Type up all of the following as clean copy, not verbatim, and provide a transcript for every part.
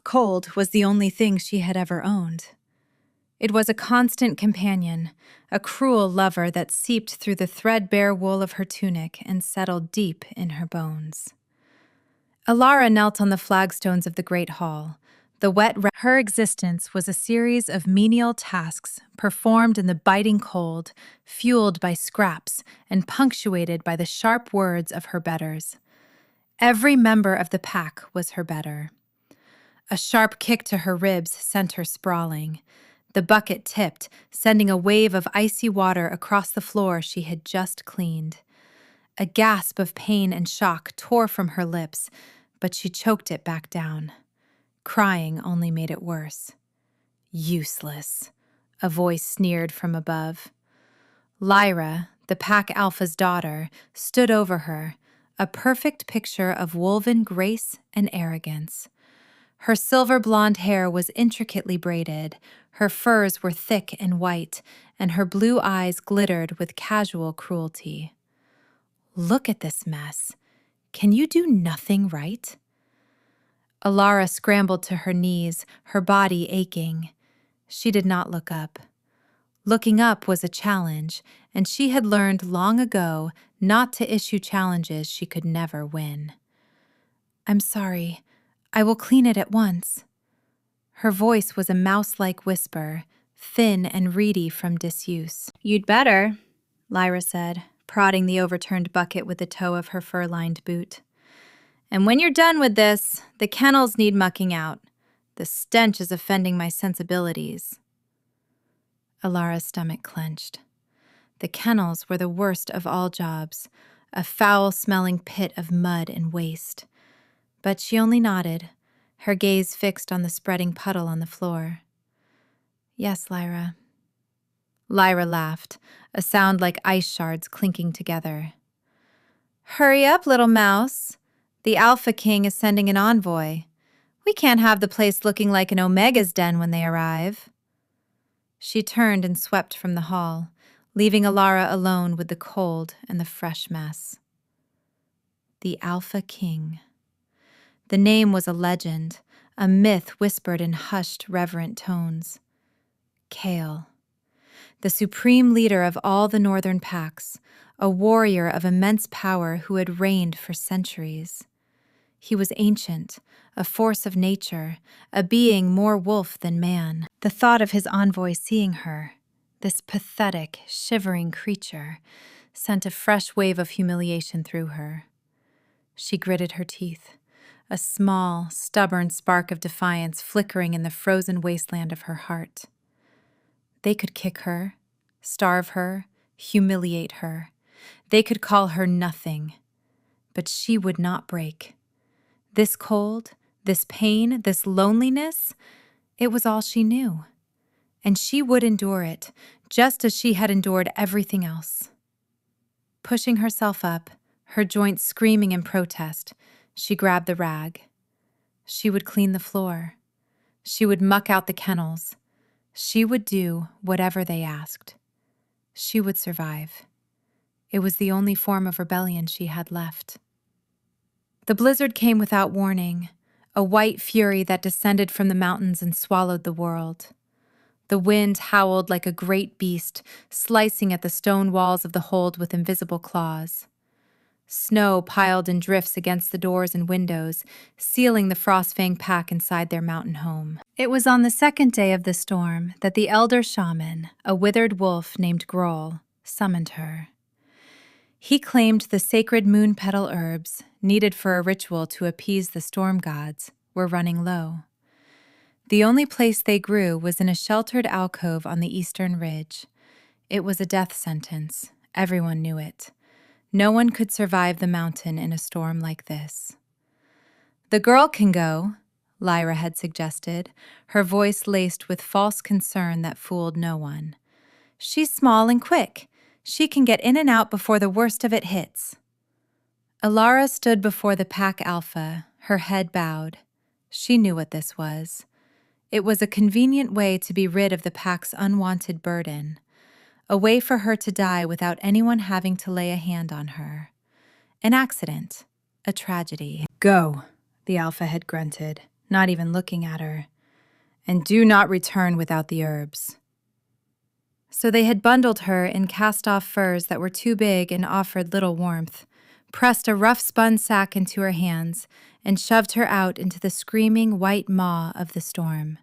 Cold was the only thing she had ever owned. It was a constant companion, a cruel lover that seeped through the threadbare wool of her tunic and settled deep in her bones. Alara knelt on the flagstones of the great hall. Her existence was a series of menial tasks performed in the biting cold, fueled by scraps and punctuated by the sharp words of her betters. Every member of the pack was her better. A sharp kick to her ribs sent her sprawling. The bucket tipped, sending a wave of icy water across the floor she had just cleaned. A gasp of pain and shock tore from her lips, but she choked it back down. Crying only made it worse. Useless, a voice sneered from above. Lyra, the pack alpha's daughter, stood over her, a perfect picture of woven grace and arrogance. Her silver blonde hair was intricately braided, her furs were thick and white, and her blue eyes glittered with casual cruelty. Look at this mess. Can you do nothing right? Alara scrambled to her knees, her body aching. She did not look up. Looking up was a challenge, and she had learned long ago not to issue challenges she could never win. I'm sorry. I will clean it at once. Her voice was a mouse-like whisper, thin and reedy from disuse. You'd better, Lyra said, prodding the overturned bucket with the toe of her fur-lined boot. And when you're done with this, the kennels need mucking out. The stench is offending my sensibilities. Alara's stomach clenched. The kennels were the worst of all jobs, a foul-smelling pit of mud and waste. But she only nodded, her gaze fixed on the spreading puddle on the floor. Yes, Lyra. Lyra laughed, a sound like ice shards clinking together. Hurry up, little mouse. The Alpha King is sending an envoy. We can't have the place looking like an Omega's den when they arrive. She turned and swept from the hall, leaving Alara alone with the cold and the fresh mess. The Alpha King. The name was a legend, a myth whispered in hushed, reverent tones. Kale. The supreme leader of all the northern packs, a warrior of immense power who had reigned for centuries. He was ancient, a force of nature, a being more wolf than man. The thought of his envoy seeing her, this pathetic, shivering creature, sent a fresh wave of humiliation through her. She gritted her teeth, a small, stubborn spark of defiance flickering in the frozen wasteland of her heart. They could kick her, starve her, humiliate her. They could call her nothing. But she would not break. This cold, this pain, this loneliness, it was all she knew. And she would endure it, just as she had endured everything else. Pushing herself up, her joints screaming in protest, she grabbed the rag. She would clean the floor. She would muck out the kennels. She would do whatever they asked. She would survive. It was the only form of rebellion she had left. The blizzard came without warning, a white fury that descended from the mountains and swallowed the world. The wind howled like a great beast, slicing at the stone walls of the hold with invisible claws. Snow piled in drifts against the doors and windows, sealing the Frostfang pack inside their mountain home. It was on the second day of the storm that the elder shaman, a withered wolf named Groll, summoned her. He claimed the sacred moon petal herbs, needed for a ritual to appease the storm gods, were running low. The only place they grew was in a sheltered alcove on the eastern ridge. It was a death sentence. Everyone knew it. No one could survive the mountain in a storm like this. The girl can go, Lyra had suggested, her voice laced with false concern that fooled no one. She's small and quick. She can get in and out before the worst of it hits. Alara stood before the pack alpha, her head bowed. She knew what this was. It was a convenient way to be rid of the pack's unwanted burden, a way for her to die without anyone having to lay a hand on her. An accident, a tragedy. Go, the alpha had grunted, not even looking at her, and do not return without the herbs. So they had bundled her in cast-off furs that were too big and offered little warmth, pressed a rough-spun sack into her hands, and shoved her out into the screaming white maw of the storm.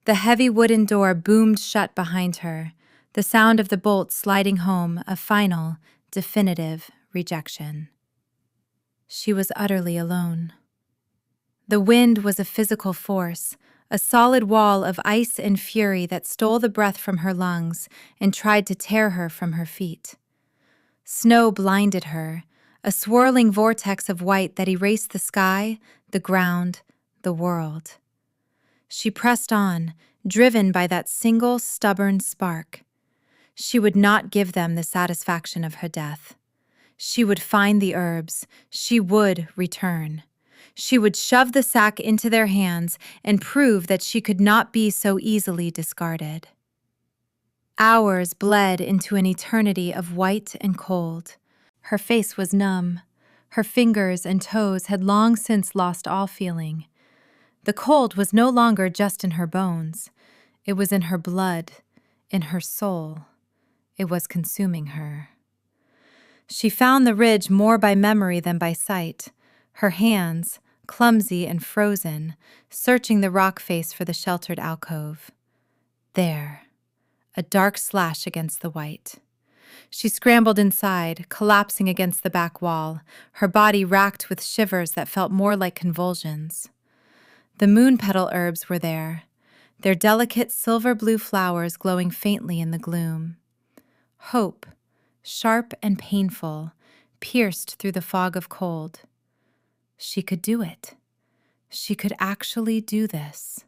The heavy wooden door boomed shut behind her, the sound of the bolt sliding home a final, definitive rejection. She was utterly alone. The wind was a physical force, a solid wall of ice and fury that stole the breath from her lungs and tried to tear her from her feet. Snow blinded her, a swirling vortex of white that erased the sky, the ground, the world. She pressed on, driven by that single stubborn spark. She would not give them the satisfaction of her death. She would find the herbs. She would return. She would shove the sack into their hands and prove that she could not be so easily discarded. Hours bled into an eternity of white and cold. Her face was numb. Her fingers and toes had long since lost all feeling. The cold was no longer just in her bones. It was in her blood, in her soul. It was consuming her. She found the ridge more by memory than by sight, her hands, clumsy and frozen, searching the rock face for the sheltered alcove. There, a dark slash against the white. She scrambled inside, collapsing against the back wall, her body racked with shivers that felt more like convulsions. The moon petal herbs were there, their delicate silver-blue flowers glowing faintly in the gloom. Hope, sharp and painful, pierced through the fog of cold. She could do it. She could actually do this.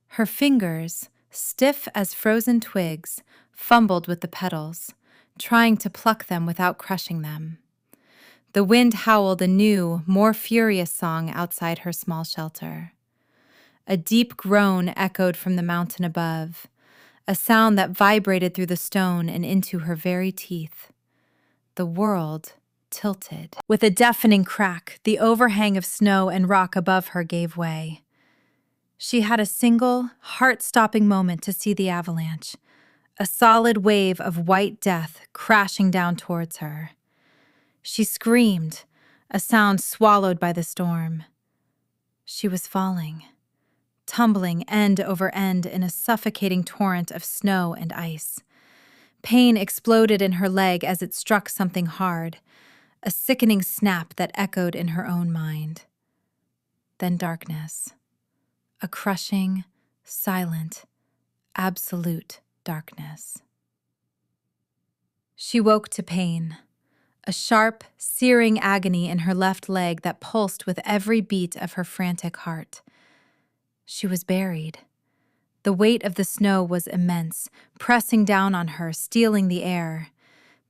Her fingers, stiff as frozen twigs, fumbled with the petals, trying to pluck them without crushing them. The wind howled a new, more furious song outside her small shelter. A deep groan echoed from the mountain above, a sound that vibrated through the stone and into her very teeth. The world tilted. With a deafening crack, the overhang of snow and rock above her gave way. She had a single, heart-stopping moment to see the avalanche, a solid wave of white death crashing down towards her. She screamed, a sound swallowed by the storm. She was falling, tumbling end over end in a suffocating torrent of snow and ice. Pain exploded in her leg as it struck something hard, a sickening snap that echoed in her own mind. Then darkness, a crushing, silent, absolute darkness. She woke to pain, a sharp, searing agony in her left leg that pulsed with every beat of her frantic heart. She was buried. The weight of the snow was immense, pressing down on her, stealing the air.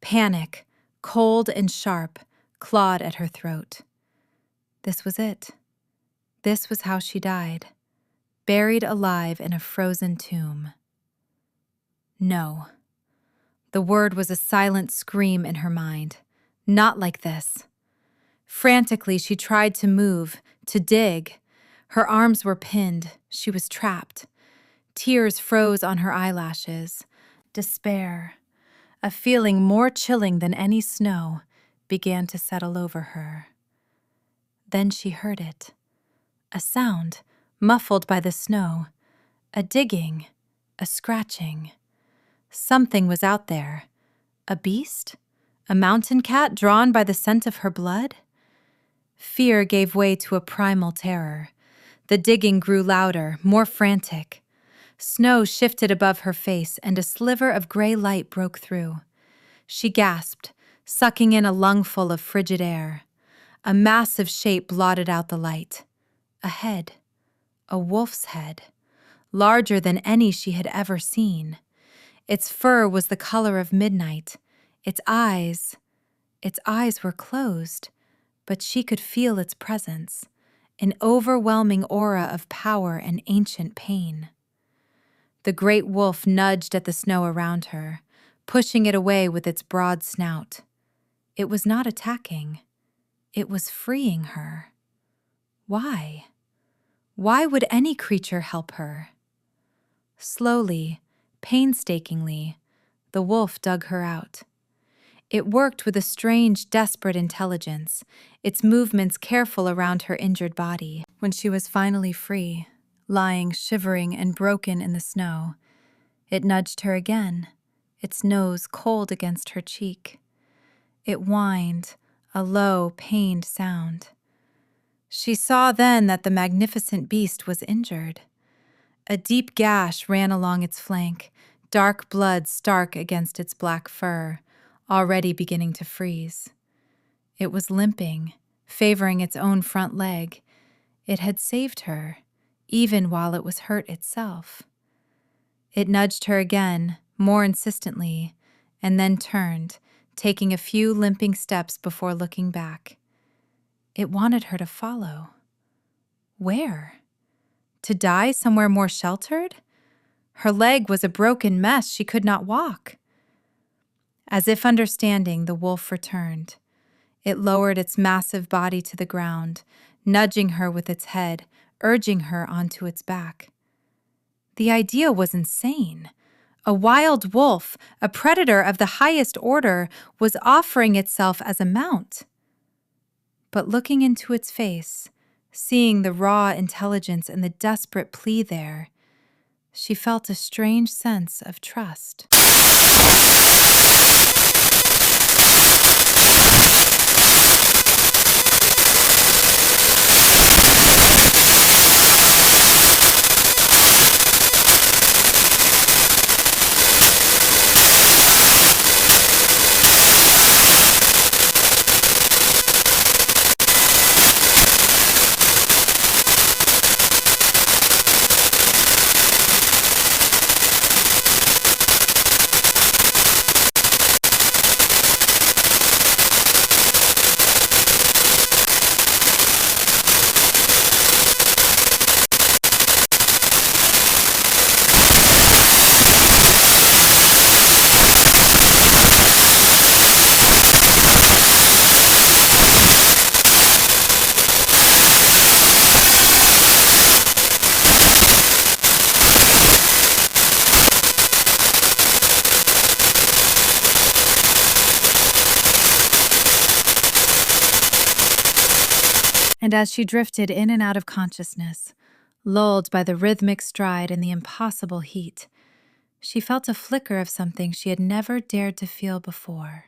Panic, cold and sharp, clawed at her throat. This was it. This was how she died, buried alive in a frozen tomb. No. The word was a silent scream in her mind. Not like this. Frantically, she tried to move, to dig. Her arms were pinned. She was trapped. Tears froze on her eyelashes. Despair, a feeling more chilling than any snow, began to settle over her. Then she heard it. A sound, muffled by the snow. A digging, a scratching. Something was out there. A beast? A mountain cat drawn by the scent of her blood? Fear gave way to a primal terror. The digging grew louder, more frantic. Snow shifted above her face, and a sliver of gray light broke through. She gasped, sucking in a lungful of frigid air. A massive shape blotted out the light. A head. A wolf's head. Larger than any she had ever seen. Its fur was the color of midnight. Its eyes were closed, but she could feel its presence, an overwhelming aura of power and ancient pain. The great wolf nudged at the snow around her, pushing it away with its broad snout. It was not attacking. It was freeing her. Why? Why would any creature help her? Slowly, painstakingly, the wolf dug her out. It worked with a strange, desperate intelligence, its movements careful around her injured body. When she was finally free, lying shivering and broken in the snow, it nudged her again, its nose cold against her cheek. It whined, a low, pained sound. She saw then that the magnificent beast was injured. A deep gash ran along its flank, dark blood stark against its black fur, already beginning to freeze. It was limping, favoring its own front leg. It had saved her, even while it was hurt itself. It nudged her again, more insistently, and then turned, taking a few limping steps before looking back. It wanted her to follow. Where? To die somewhere more sheltered? Her leg was a broken mess. She could not walk. As if understanding, the wolf returned. It lowered its massive body to the ground, nudging her with its head, urging her onto its back. The idea was insane. A wild wolf, a predator of the highest order, was offering itself as a mount. But looking into its face, seeing the raw intelligence and the desperate plea there, she felt a strange sense of trust. And as she drifted in and out of consciousness, lulled by the rhythmic stride and the impossible heat, she felt a flicker of something she had never dared to feel before.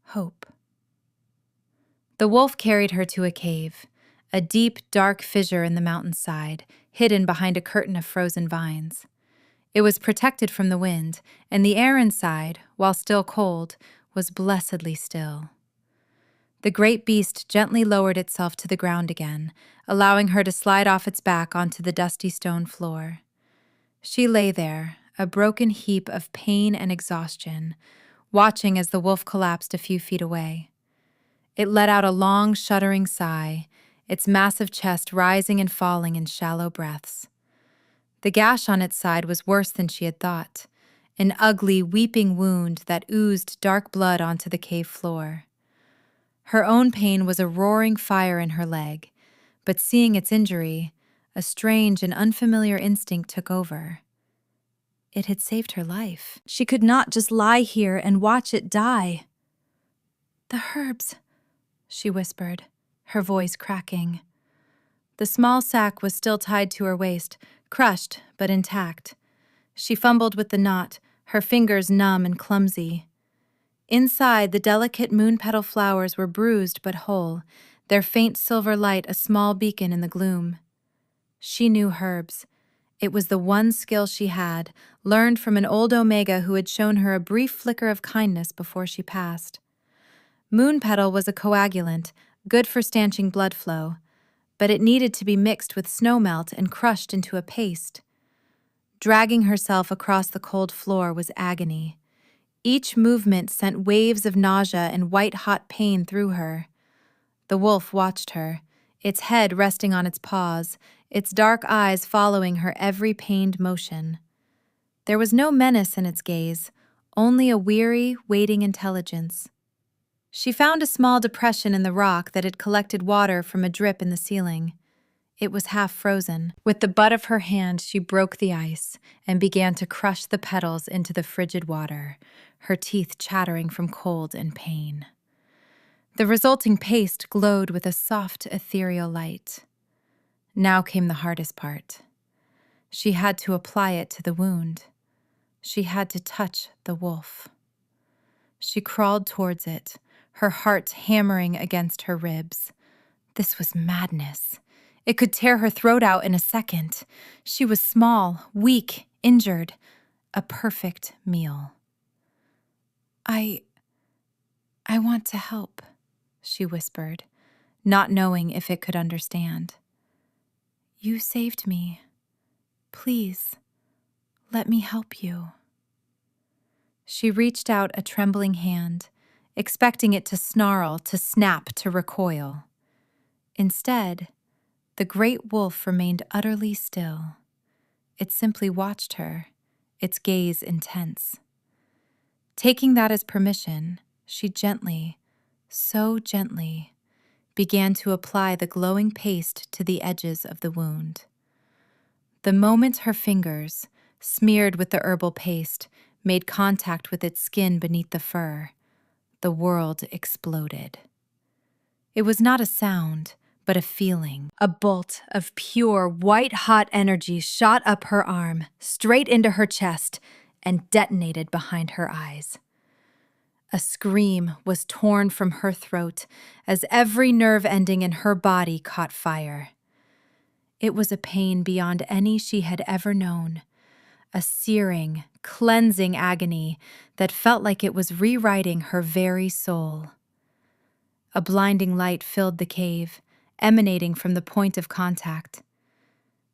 Hope. The wolf carried her to a cave, a deep, dark fissure in the mountainside, hidden behind a curtain of frozen vines. It was protected from the wind, and the air inside, while still cold, was blessedly still. The great beast gently lowered itself to the ground again, allowing her to slide off its back onto the dusty stone floor. She lay there, a broken heap of pain and exhaustion, watching as the wolf collapsed a few feet away. It let out a long, shuddering sigh, its massive chest rising and falling in shallow breaths. The gash on its side was worse than she had thought, an ugly, weeping wound that oozed dark blood onto the cave floor. Her own pain was a roaring fire in her leg, but seeing its injury, a strange and unfamiliar instinct took over. It had saved her life. She could not just lie here and watch it die. "The herbs," she whispered, her voice cracking. The small sack was still tied to her waist, crushed but intact. She fumbled with the knot, her fingers numb and clumsy. Inside, the delicate moon-petal flowers were bruised but whole, their faint silver light a small beacon in the gloom. She knew herbs. It was the one skill she had, learned from an old Omega who had shown her a brief flicker of kindness before she passed. Moon-petal was a coagulant, good for stanching blood flow, but it needed to be mixed with snowmelt and crushed into a paste. Dragging herself across the cold floor was agony. Each movement sent waves of nausea and white-hot pain through her. The wolf watched her, its head resting on its paws, its dark eyes following her every pained motion. There was no menace in its gaze, only a weary, waiting intelligence. She found a small depression in the rock that had collected water from a drip in the ceiling. It was half frozen. With the butt of her hand, she broke the ice and began to crush the petals into the frigid water, her teeth chattering from cold and pain. The resulting paste glowed with a soft, ethereal light. Now came the hardest part. She had to apply it to the wound. She had to touch the wolf. She crawled towards it, her heart hammering against her ribs. This was madness. It could tear her throat out in a second. She was small, weak, injured. A perfect meal. I want to help, she whispered, not knowing if it could understand. You saved me. Please, let me help you. She reached out a trembling hand, expecting it to snarl, to snap, to recoil. Instead, the great wolf remained utterly still. It simply watched her, its gaze intense. Taking that as permission, she gently, so gently, began to apply the glowing paste to the edges of the wound. The moment her fingers, smeared with the herbal paste, made contact with its skin beneath the fur, the world exploded. It was not a sound, but a feeling. A bolt of pure, white-hot energy shot up her arm, straight into her chest, and detonated behind her eyes. A scream was torn from her throat as every nerve ending in her body caught fire. It was a pain beyond any she had ever known, a searing, cleansing agony that felt like it was rewriting her very soul. A blinding light filled the cave, emanating from the point of contact.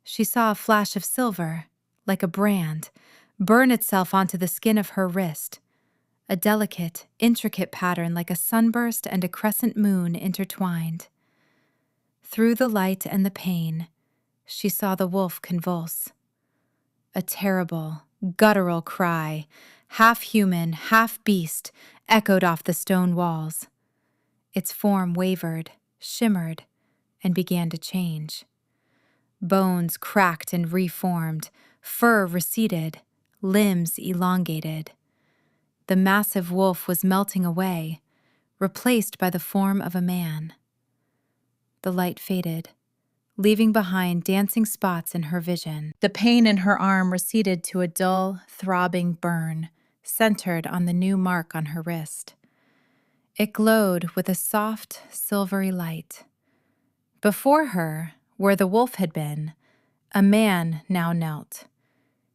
She saw a flash of silver, like a brand, burn itself onto the skin of her wrist, a delicate, intricate pattern like a sunburst and a crescent moon intertwined. Through the light and the pain, she saw the wolf convulse. A terrible, guttural cry, half human, half beast, echoed off the stone walls. Its form wavered, shimmered, and began to change. Bones cracked and reformed, fur receded, limbs elongated. The massive wolf was melting away, replaced by the form of a man. The light faded, leaving behind dancing spots in her vision. The pain in her arm receded to a dull, throbbing burn, centered on the new mark on her wrist. It glowed with a soft, silvery light. Before her, where the wolf had been, a man now knelt.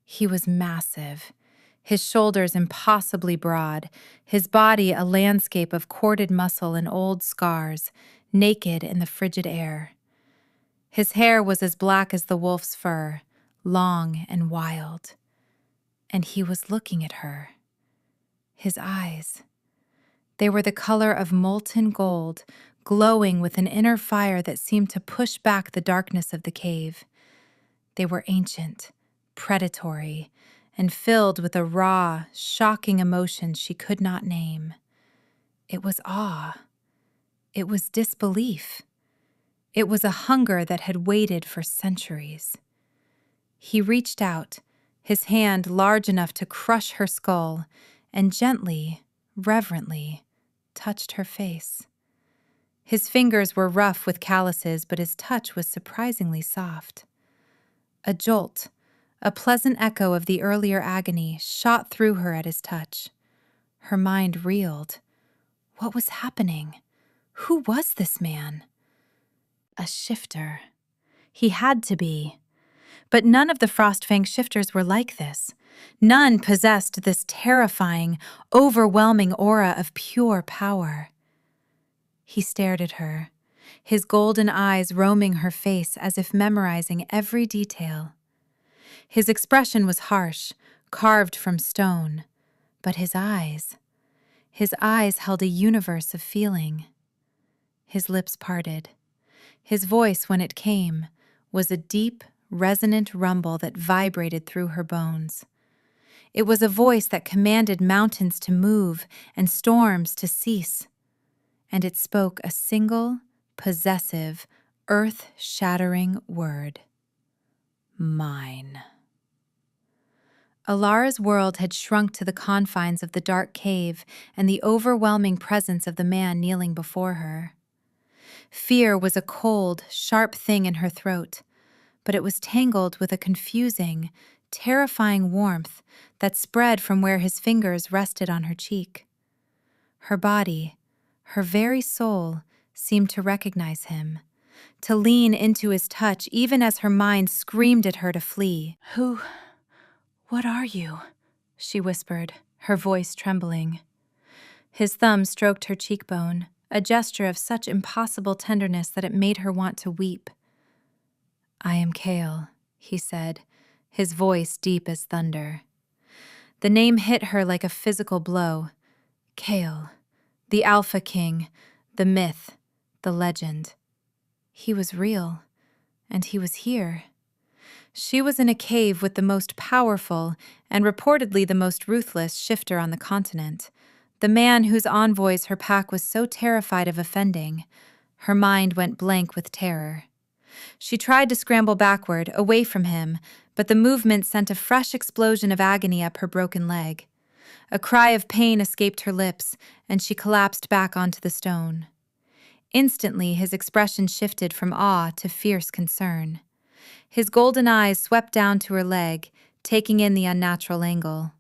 He was massive, his shoulders impossibly broad, his body a landscape of corded muscle and old scars, naked in the frigid air. His hair was as black as the wolf's fur, long and wild. And he was looking at her. His eyes. They were the color of molten gold, glowing with an inner fire that seemed to push back the darkness of the cave. They were ancient, predatory, and filled with a raw, shocking emotion she could not name. It was awe. It was disbelief. It was a hunger that had waited for centuries. He reached out, his hand large enough to crush her skull, and gently, reverently, touched her face. His fingers were rough with calluses, but his touch was surprisingly soft. A jolt, a pleasant echo of the earlier agony, shot through her at his touch. Her mind reeled. What was happening? Who was this man? A shifter. He had to be. But none of the Frostfang shifters were like this. None possessed this terrifying, overwhelming aura of pure power. He stared at her, his golden eyes roaming her face as if memorizing every detail. His expression was harsh, carved from stone, but his eyes held a universe of feeling. His lips parted. His voice, when it came, was a deep, resonant rumble that vibrated through her bones. It was a voice that commanded mountains to move and storms to cease. And it spoke a single, possessive, earth-shattering word: mine. Alara's world had shrunk to the confines of the dark cave and the overwhelming presence of the man kneeling before her. Fear was a cold, sharp thing in her throat, but it was tangled with a confusing, terrifying warmth that spread from where his fingers rested on her cheek. Her body, her very soul, seemed to recognize him, to lean into his touch even as her mind screamed at her to flee. What are you?" she whispered, her voice trembling. His thumb stroked her cheekbone, a gesture of such impossible tenderness that it made her want to weep. "I am Kale," he said, his voice deep as thunder. The name hit her like a physical blow. Kale, the Alpha King, the myth, the legend. He was real, and he was here. She was in a cave with the most powerful and reportedly the most ruthless shifter on the continent, the man whose envoys her pack was so terrified of offending. Her mind went blank with terror. She tried to scramble backward, away from him, but the movement sent a fresh explosion of agony up her broken leg. A cry of pain escaped her lips, and she collapsed back onto the stone. Instantly, his expression shifted from awe to fierce concern. His golden eyes swept down to her leg, taking in the unnatural angle.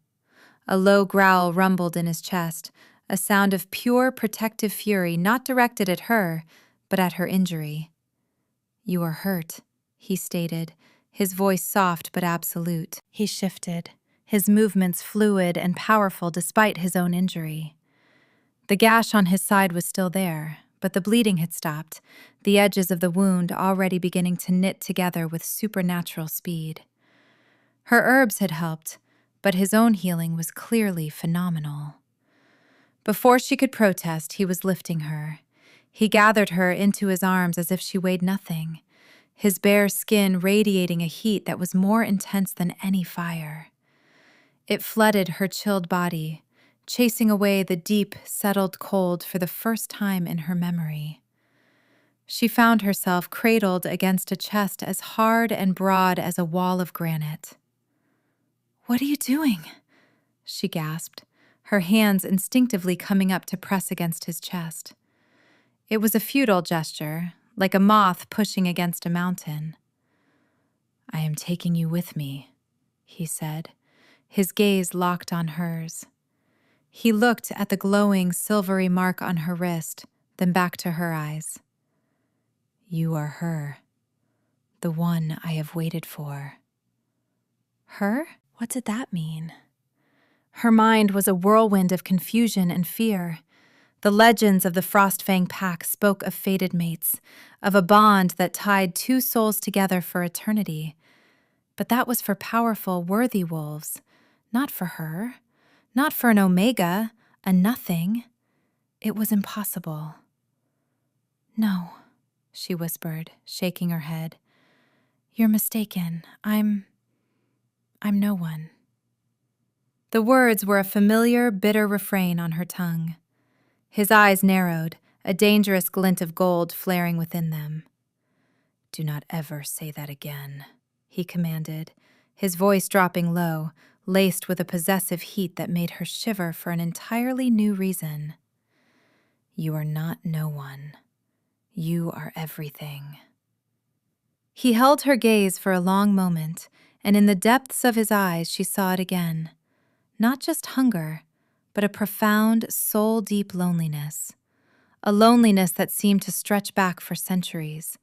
A low growl rumbled in his chest, a sound of pure protective fury not directed at her, but at her injury. "You are hurt," he stated, his voice soft but absolute. He shifted, his movements fluid and powerful despite his own injury. The gash on his side was still there, but the bleeding had stopped, the edges of the wound already beginning to knit together with supernatural speed. Her herbs had helped, but his own healing was clearly phenomenal. Before she could protest, he was lifting her. He gathered her into his arms as if she weighed nothing, his bare skin radiating a heat that was more intense than any fire. It flooded her chilled body, chasing away the deep, settled cold for the first time in her memory. She found herself cradled against a chest as hard and broad as a wall of granite. "What are you doing?" she gasped, her hands instinctively coming up to press against his chest. It was a futile gesture, like a moth pushing against a mountain. "I am taking you with me," he said, his gaze locked on hers. He looked at the glowing, silvery mark on her wrist, then back to her eyes. "You are her, the one I have waited for." Her? What did that mean? Her mind was a whirlwind of confusion and fear. The legends of the Frostfang pack spoke of fated mates, of a bond that tied two souls together for eternity. But that was for powerful, worthy wolves, not for her. Not for an omega, a nothing. It was impossible. "No," she whispered, shaking her head. "You're mistaken. I'm no one." The words were a familiar, bitter refrain on her tongue. His eyes narrowed, a dangerous glint of gold flaring within them. "Do not ever say that again," he commanded, his voice dropping low, laced with a possessive heat that made her shiver for an entirely new reason. "You are not no one. You are everything." He held her gaze for a long moment, and in the depths of his eyes she saw it again. Not just hunger, but a profound, soul-deep loneliness. A loneliness that seemed to stretch back for centuries.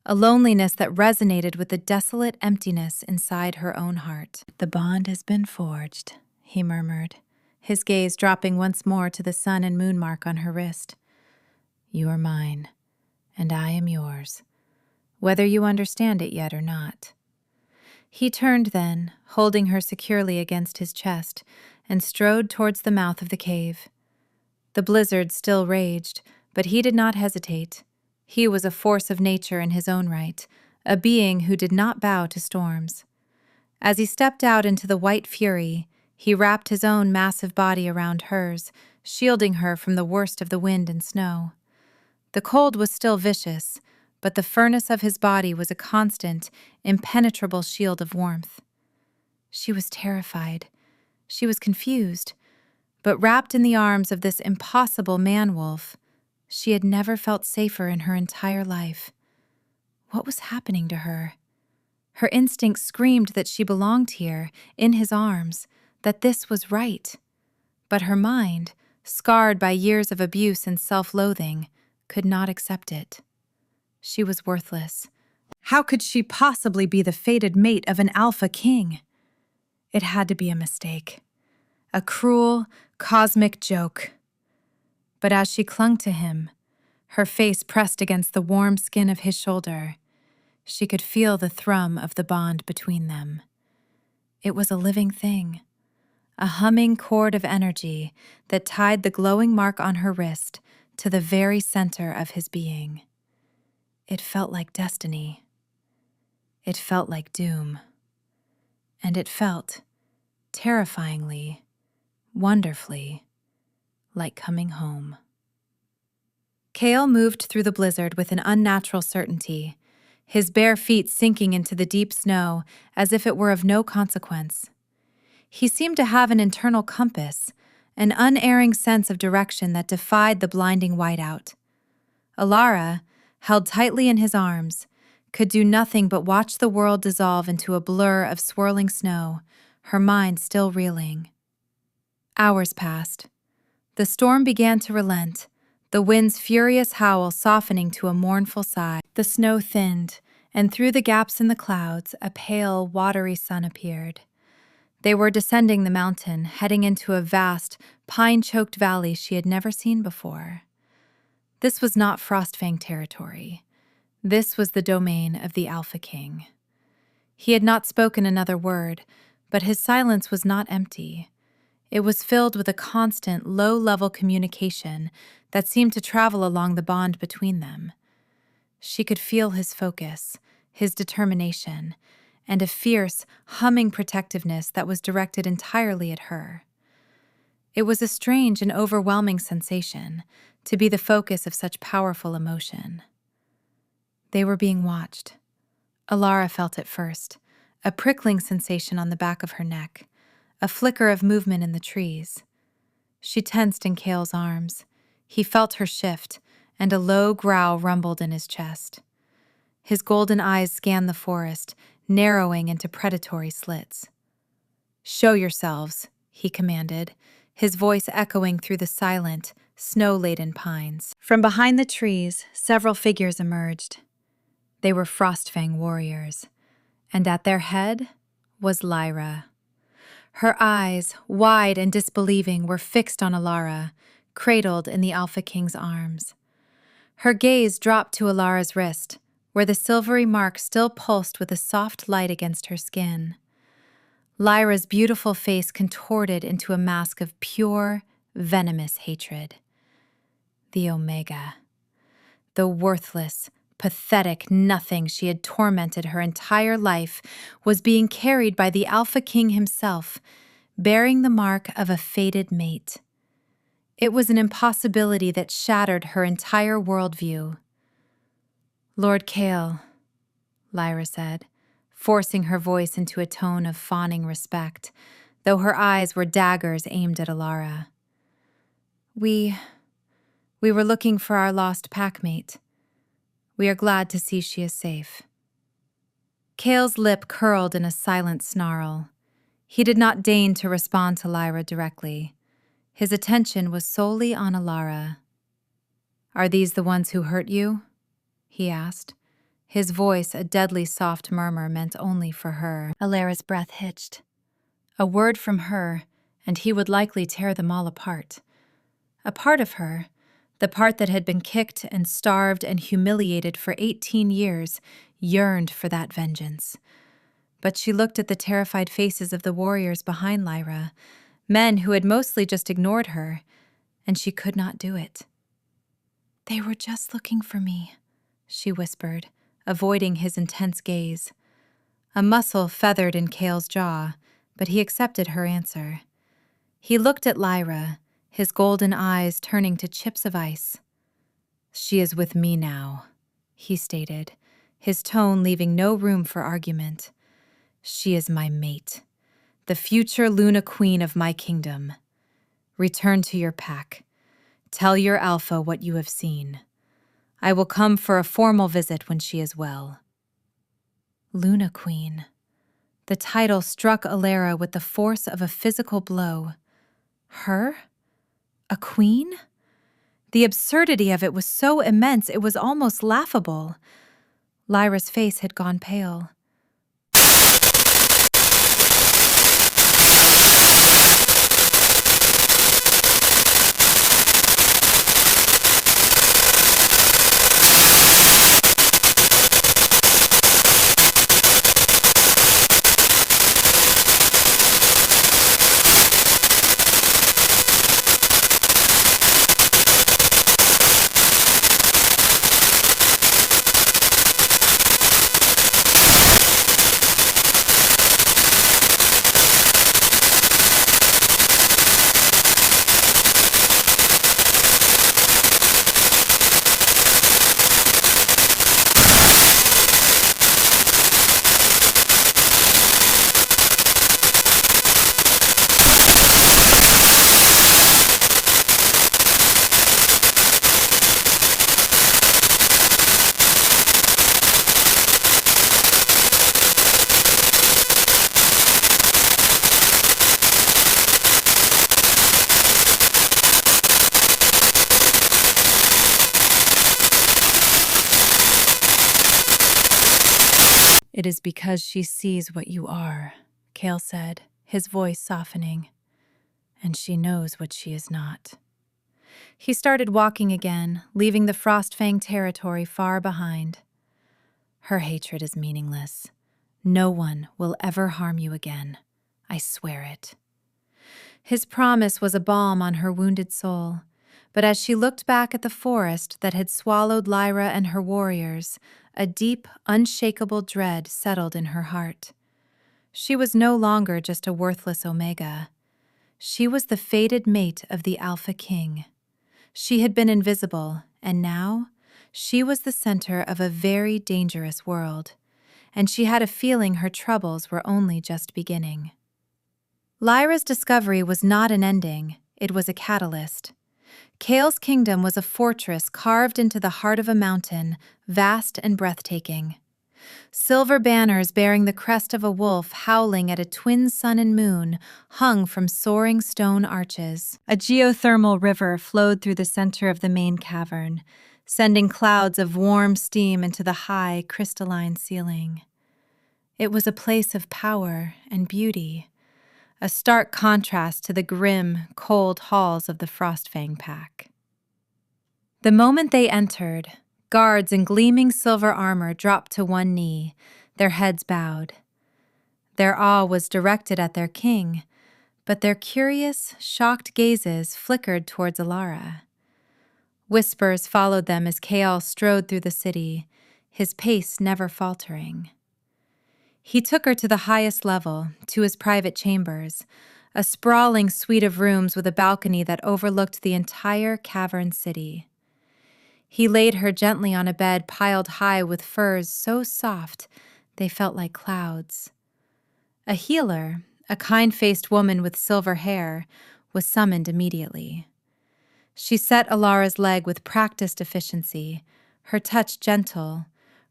A loneliness that resonated with the desolate emptiness inside her own heart. "The bond has been forged," he murmured, his gaze dropping once more to the sun and moon mark on her wrist. "You are mine, and I am yours, whether you understand it yet or not." He turned then, holding her securely against his chest, and strode towards the mouth of the cave. The blizzard still raged, but he did not hesitate. He was a force of nature in his own right, a being who did not bow to storms. As he stepped out into the white fury, he wrapped his own massive body around hers, shielding her from the worst of the wind and snow. The cold was still vicious, but the furnace of his body was a constant, impenetrable shield of warmth. She was terrified. She was confused. But wrapped in the arms of this impossible man-wolf, she had never felt safer in her entire life. What was happening to her? Her instinct screamed that she belonged here, in his arms, that this was right. But her mind, scarred by years of abuse and self-loathing, could not accept it. She was worthless. How could she possibly be the fated mate of an alpha king? It had to be a mistake. A cruel, cosmic joke. But as she clung to him, her face pressed against the warm skin of his shoulder, she could feel the thrum of the bond between them. It was a living thing, a humming cord of energy that tied the glowing mark on her wrist to the very center of his being. It felt like destiny. It felt like doom. And it felt, terrifyingly, wonderfully, like coming home. Kale moved through the blizzard with an unnatural certainty, his bare feet sinking into the deep snow as if it were of no consequence. He seemed to have an internal compass, an unerring sense of direction that defied the blinding whiteout. Alara, held tightly in his arms, could do nothing but watch the world dissolve into a blur of swirling snow, her mind still reeling. Hours passed. The storm began to relent, the wind's furious howl softening to a mournful sigh. The snow thinned, and through the gaps in the clouds, a pale, watery sun appeared. They were descending the mountain, heading into a vast, pine-choked valley she had never seen before. This was not Frostfang territory. This was the domain of the Alpha King. He had not spoken another word, but his silence was not empty. It was filled with a constant, low-level communication that seemed to travel along the bond between them. She could feel his focus, his determination, and a fierce, humming protectiveness that was directed entirely at her. It was a strange and overwhelming sensation to be the focus of such powerful emotion. They were being watched. Alara felt it first, a prickling sensation on the back of her neck, a flicker of movement in the trees. She tensed in Kale's arms. He felt her shift, and a low growl rumbled in his chest. His golden eyes scanned the forest, narrowing into predatory slits. "Show yourselves," he commanded, his voice echoing through the silent, snow-laden pines. From behind the trees, several figures emerged. They were Frostfang warriors, and at their head was Lyra. Her eyes, wide and disbelieving, were fixed on Alara, cradled in the Alpha King's arms. Her gaze dropped to Alara's wrist, where the silvery mark still pulsed with a soft light against her skin. Lyra's beautiful face contorted into a mask of pure, venomous hatred. The Omega. The worthless, pathetic nothing she had tormented her entire life was being carried by the Alpha King himself, bearing the mark of a fated mate. It was an impossibility that shattered her entire worldview. "Lord Kale," Lyra said, forcing her voice into a tone of fawning respect, though her eyes were daggers aimed at Alara. We were looking for our lost packmate. We are glad to see she is safe." Kale's lip curled in a silent snarl. He did not deign to respond to Lyra directly. His attention was solely on Alara. "Are these the ones who hurt you?" he asked, his voice a deadly soft murmur meant only for her. Alara's breath hitched. A word from her, and he would likely tear them all apart. A part of her, the part that had been kicked and starved and humiliated for 18 years, yearned for that vengeance. But she looked at the terrified faces of the warriors behind Lyra, men who had mostly just ignored her, and she could not do it. "They were just looking for me," she whispered, avoiding his intense gaze. A muscle feathered in Kale's jaw, but he accepted her answer. He looked at Lyra, his golden eyes turning to chips of ice. "She is with me now," he stated, his tone leaving no room for argument. "She is my mate, the future Luna Queen of my kingdom. Return to your pack. Tell your alpha what you have seen. I will come for a formal visit when she is well." Luna Queen. The title struck Alara with the force of a physical blow. Her? A queen? The absurdity of it was so immense it was almost laughable. Lyra's face had gone pale. "It is because she sees what you are," Kale said, his voice softening. "And she knows what she is not." He started walking again, leaving the Frostfang territory far behind. "Her hatred is meaningless. No one will ever harm you again. I swear it." His promise was a balm on her wounded soul, but as she looked back at the forest that had swallowed Lyra and her warriors, a deep, unshakable dread settled in her heart. She was no longer just a worthless Omega. She was the fated mate of the Alpha King. She had been invisible, and now she was the center of a very dangerous world, and she had a feeling her troubles were only just beginning. Lyra's discovery was not an ending, it was a catalyst. Kale's kingdom was a fortress carved into the heart of a mountain, vast and breathtaking. Silver banners bearing the crest of a wolf howling at a twin sun and moon hung from soaring stone arches. A geothermal river flowed through the center of the main cavern, sending clouds of warm steam into the high, crystalline ceiling. It was a place of power and beauty, a stark contrast to the grim, cold halls of the Frostfang pack. The moment they entered, guards in gleaming silver armor dropped to one knee, their heads bowed. Their awe was directed at their king, but their curious, shocked gazes flickered towards Alara. Whispers followed them as Kael strode through the city, his pace never faltering. He took her to the highest level, to his private chambers, a sprawling suite of rooms with a balcony that overlooked the entire cavern city. He laid her gently on a bed piled high with furs so soft they felt like clouds. A healer, a kind-faced woman with silver hair, was summoned immediately. She set Alara's leg with practiced efficiency, her touch gentle,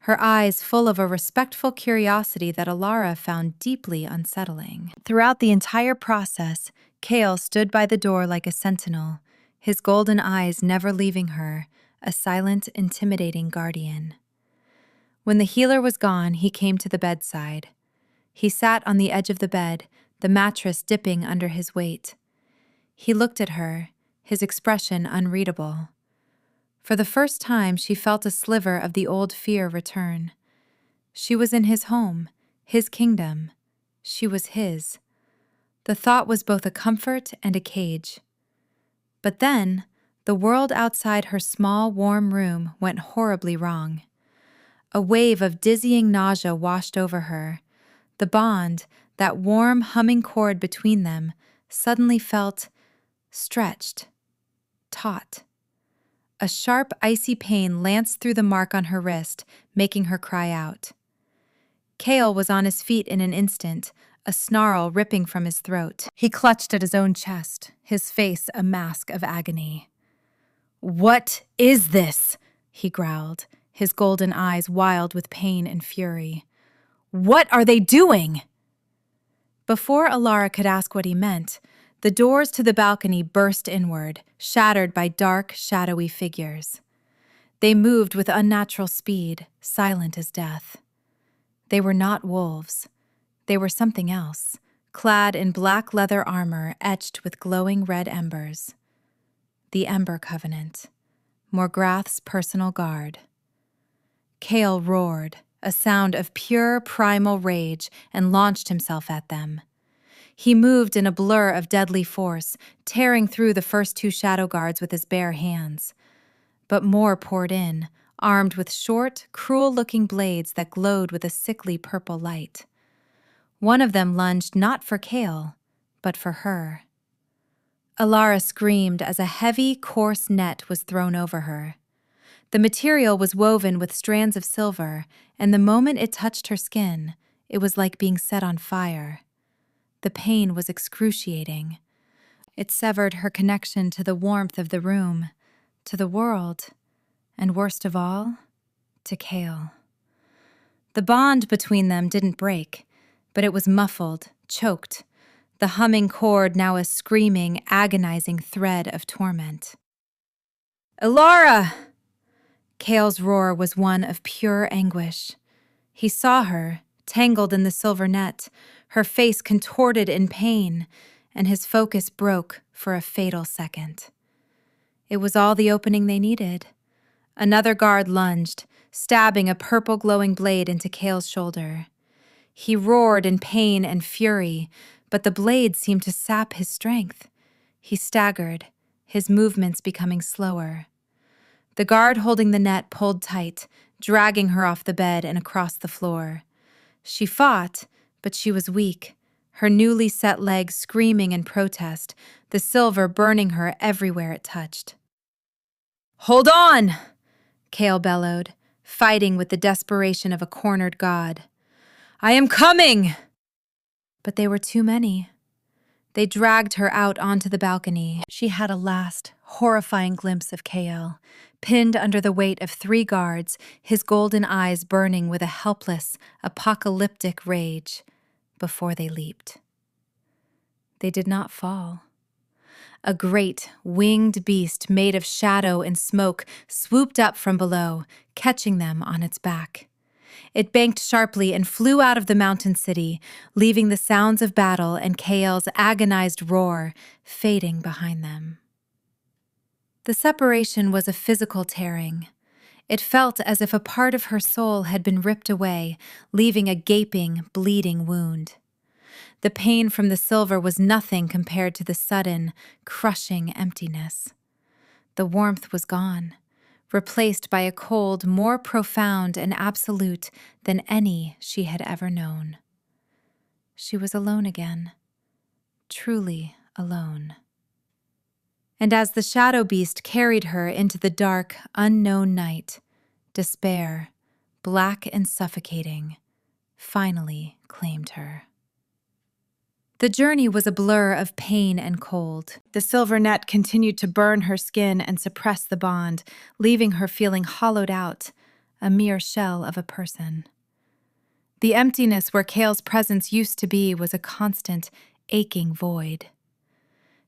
her eyes full of a respectful curiosity that Alara found deeply unsettling. Throughout the entire process, Kael stood by the door like a sentinel, his golden eyes never leaving her, a silent, intimidating guardian. When the healer was gone, he came to the bedside. He sat on the edge of the bed, the mattress dipping under his weight. He looked at her, his expression unreadable. For the first time, she felt a sliver of the old fear return. She was in his home, his kingdom. She was his. The thought was both a comfort and a cage. But then, the world outside her small, warm room went horribly wrong. A wave of dizzying nausea washed over her. The bond, that warm, humming chord between them, suddenly felt stretched, taut. A sharp, icy pain lanced through the mark on her wrist, making her cry out. Kale was on his feet in an instant, a snarl ripping from his throat. He clutched at his own chest, his face a mask of agony. "What is this?" he growled, his golden eyes wild with pain and fury. "What are they doing?" Before Alara could ask what he meant, the doors to the balcony burst inward, shattered by dark, shadowy figures. They moved with unnatural speed, silent as death. They were not wolves. They were something else, clad in black leather armor etched with glowing red embers. The Ember Covenant, Morgrath's personal guard. Kale roared, a sound of pure primal rage, and launched himself at them. He moved in a blur of deadly force, tearing through the first two shadow guards with his bare hands. But more poured in, armed with short, cruel-looking blades that glowed with a sickly purple light. One of them lunged not for Kale, but for her. Alara screamed as a heavy, coarse net was thrown over her. The material was woven with strands of silver, and the moment it touched her skin, it was like being set on fire. The pain was excruciating. It severed her connection to the warmth of the room, to the world, and worst of all, to Kale. The bond between them didn't break, but it was muffled, choked, the humming cord now a screaming, agonizing thread of torment. "Alara!" Kale's roar was one of pure anguish. He saw her, tangled in the silver net, her face contorted in pain, and his focus broke for a fatal second. It was all the opening they needed. Another guard lunged, stabbing a purple glowing blade into Kale's shoulder. He roared in pain and fury, but the blade seemed to sap his strength. He staggered, his movements becoming slower. The guard holding the net pulled tight, dragging her off the bed and across the floor. She fought, but she was weak, her newly set legs screaming in protest, the silver burning her everywhere it touched. "Hold on!" Kale bellowed, fighting with the desperation of a cornered god. "I am coming!" But they were too many. They dragged her out onto the balcony. She had a last, horrifying glimpse of Kale, pinned under the weight of 3 guards, his golden eyes burning with a helpless, apocalyptic rage, before they leaped. They did not fall. A great, winged beast made of shadow and smoke swooped up from below, catching them on its back. It banked sharply and flew out of the mountain city, leaving the sounds of battle and Kale's agonized roar fading behind them. The separation was a physical tearing. It felt as if a part of her soul had been ripped away, leaving a gaping, bleeding wound. The pain from the silver was nothing compared to the sudden, crushing emptiness. The warmth was gone, replaced by a cold more profound and absolute than any she had ever known. She was alone again, truly alone. And as the shadow beast carried her into the dark, unknown night, despair, black and suffocating, finally claimed her. The journey was a blur of pain and cold. The silver net continued to burn her skin and suppress the bond, leaving her feeling hollowed out, a mere shell of a person. The emptiness where Kale's presence used to be was a constant, aching void.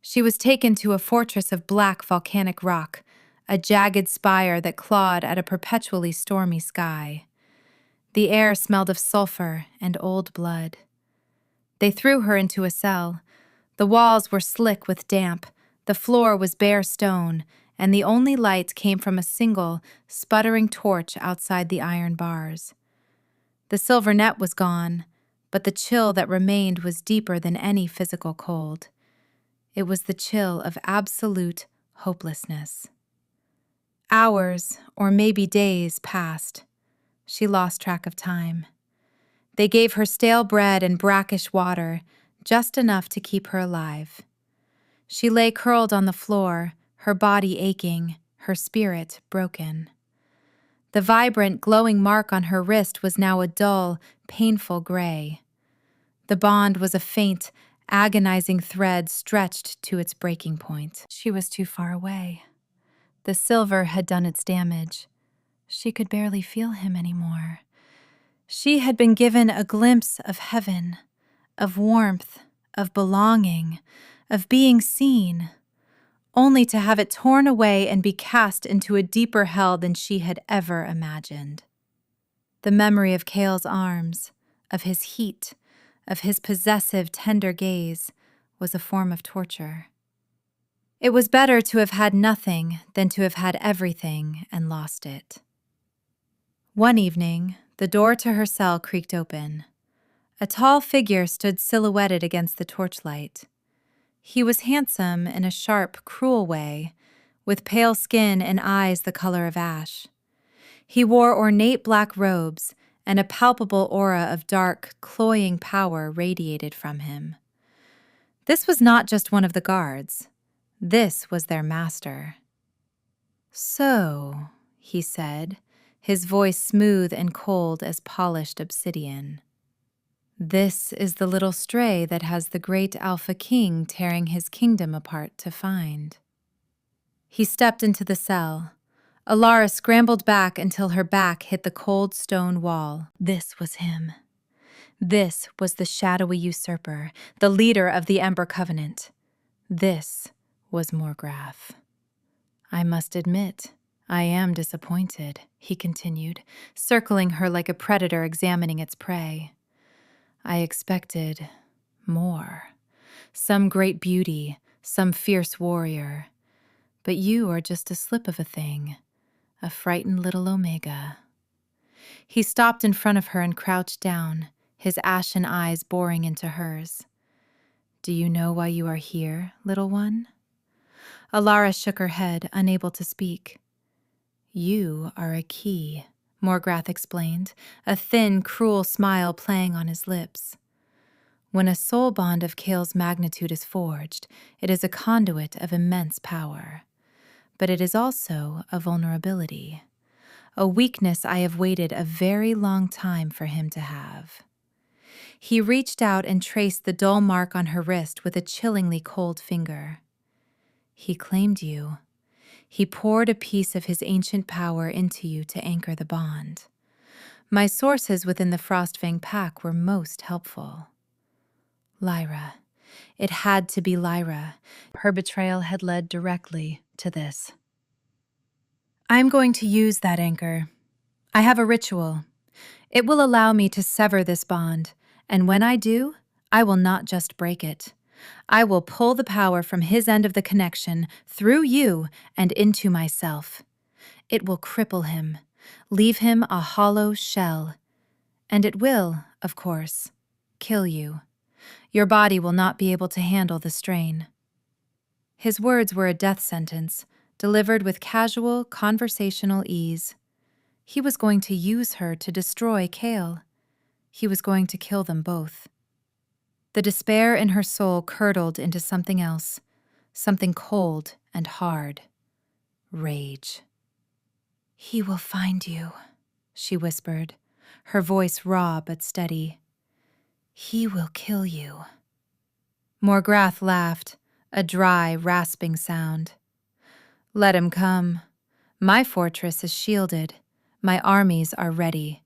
She was taken to a fortress of black volcanic rock, a jagged spire that clawed at a perpetually stormy sky. The air smelled of sulfur and old blood. They threw her into a cell. The walls were slick with damp, the floor was bare stone, and the only light came from a single, sputtering torch outside the iron bars. The silver net was gone, but the chill that remained was deeper than any physical cold. It was the chill of absolute hopelessness. Hours, or maybe days, passed. She lost track of time. They gave her stale bread and brackish water, just enough to keep her alive. She lay curled on the floor, her body aching, her spirit broken. The vibrant, glowing mark on her wrist was now a dull, painful gray. The bond was a faint, agonizing thread stretched to its breaking point. She was too far away. The silver had done its damage. She could barely feel him anymore. She had been given a glimpse of heaven, of warmth, of belonging, of being seen, only to have it torn away and be cast into a deeper hell than she had ever imagined. The memory of Cale's arms, of his heat, of his possessive, tender gaze, was a form of torture. It was better to have had nothing than to have had everything and lost it. One evening, the door to her cell creaked open. A tall figure stood silhouetted against the torchlight. He was handsome in a sharp, cruel way, with pale skin and eyes the color of ash. He wore ornate black robes, and a palpable aura of dark, cloying power radiated from him. This was not just one of the guards. This was their master. "So," he said, his voice smooth and cold as polished obsidian. "This is the little stray that has the great Alpha King tearing his kingdom apart to find." He stepped into the cell. Alara scrambled back until her back hit the cold stone wall. This was him. This was the shadowy usurper, the leader of the Ember Covenant. This was Morgrath. "I must admit, I am disappointed," he continued, circling her like a predator examining its prey. "I expected more. Some great beauty, some fierce warrior. But you are just a slip of a thing, a frightened little Omega." He stopped in front of her and crouched down, his ashen eyes boring into hers. "Do you know why you are here, little one?" Alara shook her head, unable to speak. "You are a key," Morgrath explained, a thin, cruel smile playing on his lips. "When a soul bond of Cale's magnitude is forged, it is a conduit of immense power. But it is also a vulnerability, a weakness I have waited a very long time for him to have." He reached out and traced the dull mark on her wrist with a chillingly cold finger. "He claimed you. He poured a piece of his ancient power into you to anchor the bond. My sources within the Frostfang pack were most helpful. Lyra. It had to be Lyra. Her betrayal had led directly to this. I am going to use that anchor. I have a ritual. It will allow me to sever this bond, and when I do, I will not just break it. I will pull the power from his end of the connection through you and into myself. It will cripple him, leave him a hollow shell. And it will, of course, kill you. Your body will not be able to handle the strain." His words were a death sentence, delivered with casual, conversational ease. He was going to use her to destroy Cale. He was going to kill them both. The despair in her soul curdled into something else, something cold and hard. Rage. "He will find you," she whispered, her voice raw but steady. "He will kill you." Morgrath laughed, a dry, rasping sound. "Let him come. My fortress is shielded. My armies are ready.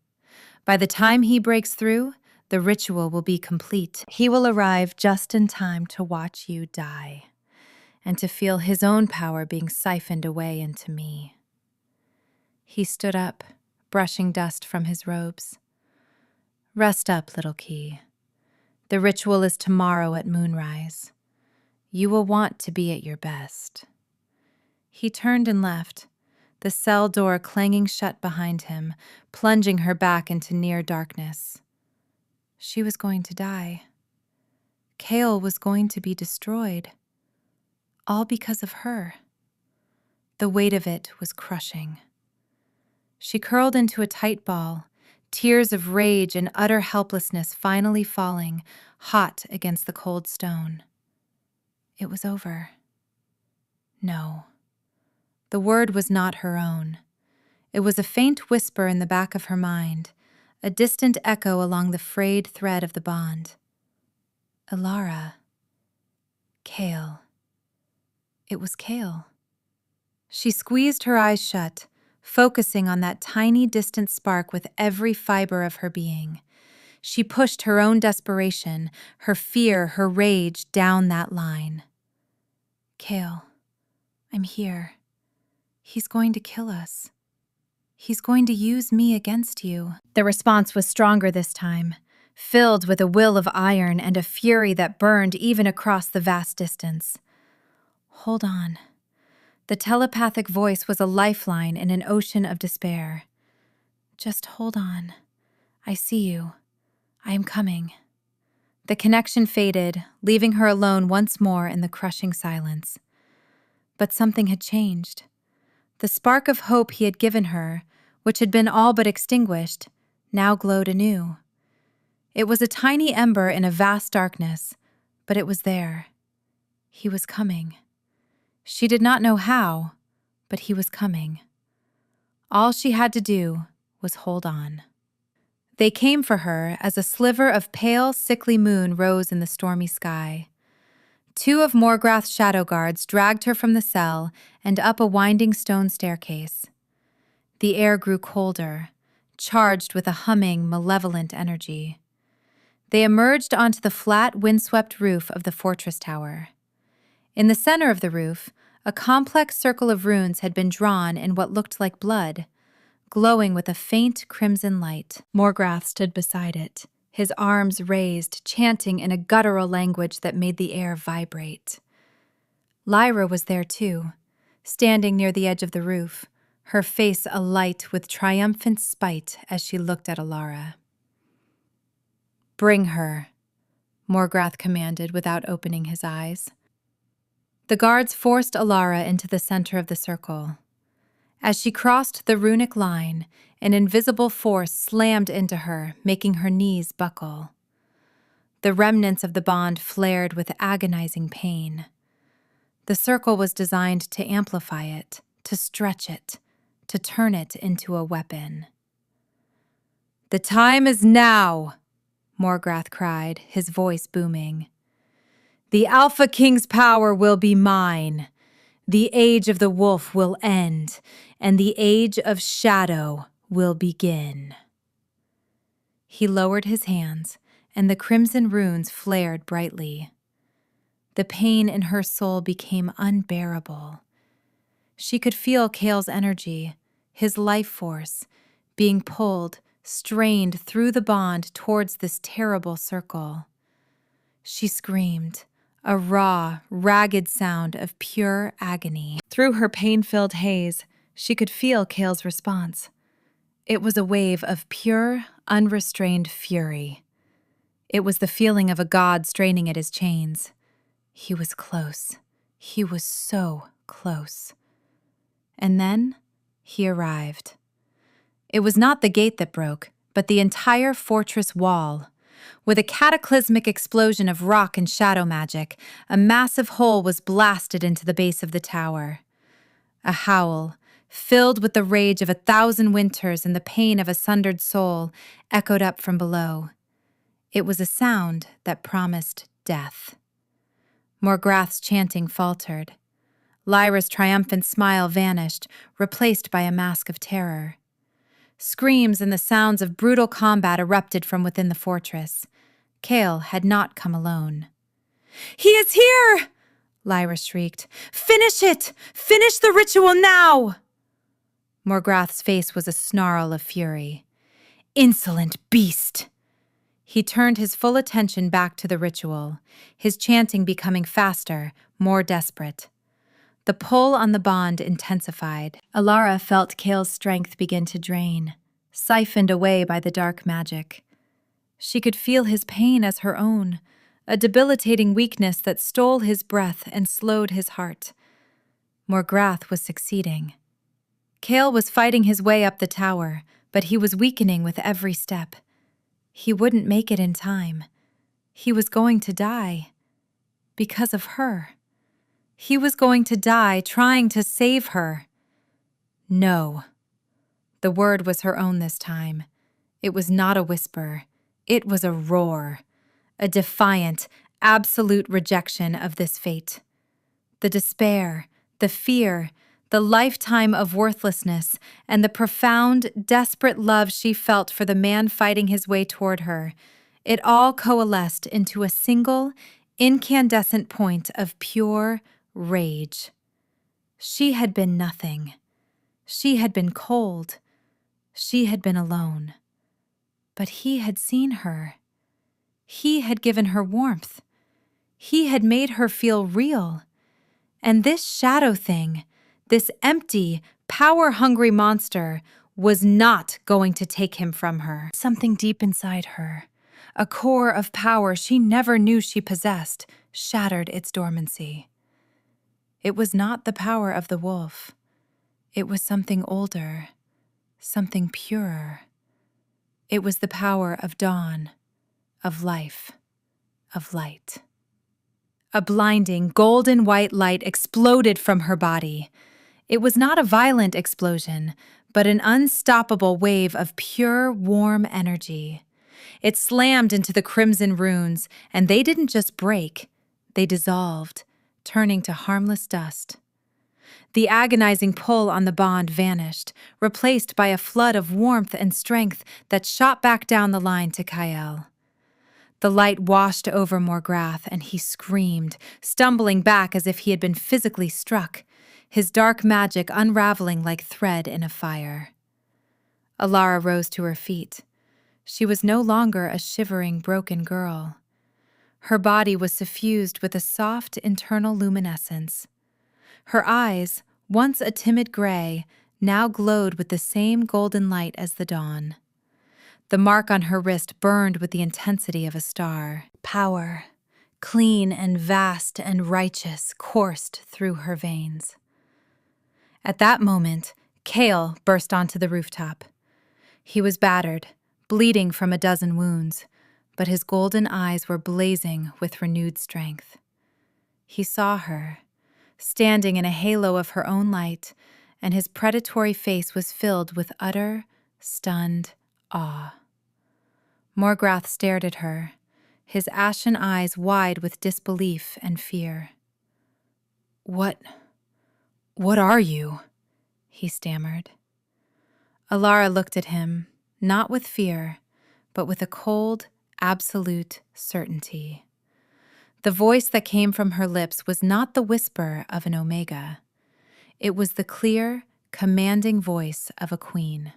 By the time he breaks through, the ritual will be complete. He will arrive just in time to watch you die, and to feel his own power being siphoned away into me." He stood up, brushing dust from his robes. "Rest up, little key. The ritual is tomorrow at moonrise. You will want to be at your best." He turned and left, the cell door clanging shut behind him, plunging her back into near darkness. She was going to die. Cale was going to be destroyed. All because of her. The weight of it was crushing. She curled into a tight ball, tears of rage and utter helplessness finally falling, hot against the cold stone. It was over. No. The word was not her own. It was a faint whisper in the back of her mind, a distant echo along the frayed thread of the bond. Alara. Kale. It was Kale. She squeezed her eyes shut, focusing on that tiny distant spark with every fiber of her being. She pushed her own desperation, her fear, her rage down that line. Kale, I'm here. He's going to kill us. He's going to use me against you. The response was stronger this time, filled with a will of iron and a fury that burned even across the vast distance. Hold on. The telepathic voice was a lifeline in an ocean of despair. Just hold on. I see you. I am coming. The connection faded, leaving her alone once more in the crushing silence. But something had changed. The spark of hope he had given her, which had been all but extinguished, now glowed anew. It was a tiny ember in a vast darkness, but it was there. He was coming. She did not know how, but he was coming. All she had to do was hold on. They came for her as a sliver of pale, sickly moon rose in the stormy sky. 2 of Morgrath's shadow guards dragged her from the cell and up a winding stone staircase. The air grew colder, charged with a humming, malevolent energy. They emerged onto the flat, windswept roof of the fortress tower. In the center of the roof, a complex circle of runes had been drawn in what looked like blood, glowing with a faint crimson light. Morgrath stood beside it, his arms raised, chanting in a guttural language that made the air vibrate. Lyra was there too, standing near the edge of the roof, her face alight with triumphant spite as she looked at Alara. "Bring her," Morgrath commanded without opening his eyes. The guards forced Alara into the center of the circle. As she crossed the runic line, an invisible force slammed into her, making her knees buckle. The remnants of the bond flared with agonizing pain. The circle was designed to amplify it, to stretch it, to turn it into a weapon. "The time is now," Morgrath cried, his voice booming. "The Alpha King's power will be mine. The age of the wolf will end, and the age of shadow will begin." He lowered his hands, and the crimson runes flared brightly. The pain in her soul became unbearable. She could feel Kale's energy, his life force, being pulled, strained through the bond towards this terrible circle. She screamed, a raw, ragged sound of pure agony. Through her pain-filled haze, she could feel Kale's response. It was a wave of pure, unrestrained fury. It was the feeling of a god straining at his chains. He was close. He was so close. And then he arrived. It was not the gate that broke, but the entire fortress wall. With a cataclysmic explosion of rock and shadow magic, a massive hole was blasted into the base of the tower. A howl, filled with the rage of 1,000 winters and the pain of a sundered soul, echoed up from below. It was a sound that promised death. Morgrath's chanting faltered. Lyra's triumphant smile vanished, replaced by a mask of terror. Screams and the sounds of brutal combat erupted from within the fortress. Kale had not come alone. "He is here!" Lyra shrieked. "Finish it! Finish the ritual now!" Morgrath's face was a snarl of fury. "Insolent beast!" He turned his full attention back to the ritual, his chanting becoming faster, more desperate. The pull on the bond intensified. Alara felt Kale's strength begin to drain, siphoned away by the dark magic. She could feel his pain as her own, a debilitating weakness that stole his breath and slowed his heart. Morgrath was succeeding. Kale was fighting his way up the tower, but he was weakening with every step. He wouldn't make it in time. He was going to die. Because of her. He was going to die trying to save her. No. The word was her own this time. It was not a whisper. It was a roar. A defiant, absolute rejection of this fate. The despair, the fear, the lifetime of worthlessness, and the profound, desperate love she felt for the man fighting his way toward her, it all coalesced into a single, incandescent point of pure rage. She had been nothing. She had been cold. She had been alone. But he had seen her. He had given her warmth. He had made her feel real. And this shadow thing, this empty, power-hungry monster, was not going to take him from her. Something deep inside her, a core of power she never knew she possessed, shattered its dormancy. It was not the power of the wolf. It was something older, something purer. It was the power of dawn, of life, of light. A blinding, golden white light exploded from her body. It was not a violent explosion, but an unstoppable wave of pure, warm energy. It slammed into the crimson runes, and they didn't just break, they dissolved, turning to harmless dust. The agonizing pull on the bond vanished, replaced by a flood of warmth and strength that shot back down the line to Kyle. The light washed over Morgrath, and he screamed, stumbling back as if he had been physically struck, his dark magic unraveling like thread in a fire. Alara rose to her feet. She was no longer a shivering, broken girl. Her body was suffused with a soft internal luminescence. Her eyes, once a timid gray, now glowed with the same golden light as the dawn. The mark on her wrist burned with the intensity of a star. Power, clean and vast and righteous, coursed through her veins. At that moment, Kale burst onto the rooftop. He was battered, bleeding from a dozen wounds, but his golden eyes were blazing with renewed strength. He saw her, standing in a halo of her own light, and his predatory face was filled with utter, stunned awe. Morgrath stared at her, his ashen eyes wide with disbelief and fear. What are you?" he stammered. Alara looked at him, not with fear, but with a cold, absolute certainty. The voice that came from her lips was not the whisper of an Omega. It was the clear, commanding voice of a queen.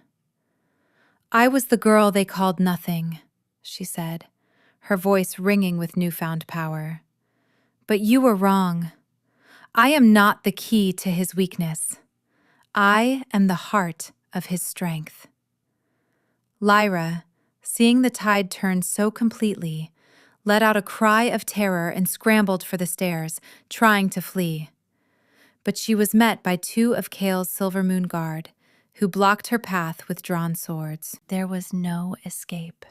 "I was the girl they called nothing," she said, her voice ringing with newfound power. "But you were wrong. I am not the key to his weakness. I am the heart of his strength." Lyra, seeing the tide turn so completely, let out a cry of terror and scrambled for the stairs, trying to flee. But she was met by two of Kale's Silver Moon Guard, who blocked her path with drawn swords. There was no escape.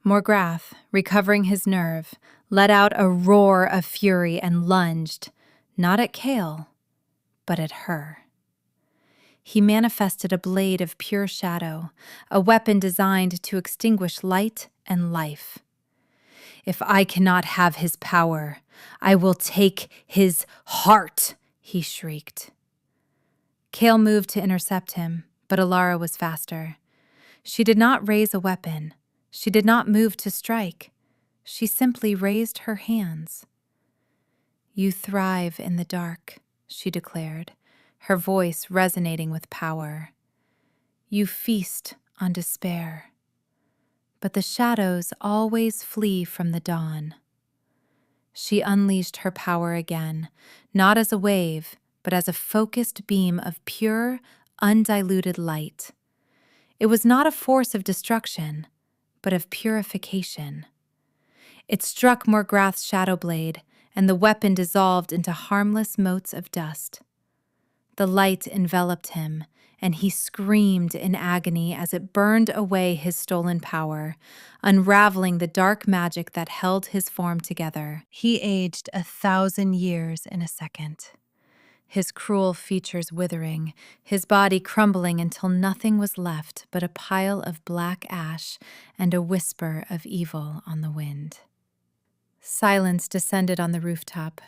Morgrath, recovering his nerve, let out a roar of fury and lunged, not at Kale, but at her. He manifested a blade of pure shadow, a weapon designed to extinguish light and life. "If I cannot have his power, I will take his heart," he shrieked. Kale moved to intercept him, but Alara was faster. She did not raise a weapon. She did not move to strike. She simply raised her hands. "You thrive in the dark," she declared, her voice resonating with power. "You feast on despair. But the shadows always flee from the dawn." She unleashed her power again, not as a wave, but as a focused beam of pure, undiluted light. It was not a force of destruction, but of purification. It struck Morgrath's shadow blade, and the weapon dissolved into harmless motes of dust. The light enveloped him, and he screamed in agony as it burned away his stolen power, unraveling the dark magic that held his form together. He aged 1,000 years in a second. his cruel features withering, his body crumbling until nothing was left but a pile of black ash and a whisper of evil on the wind. Silence descended on the rooftop,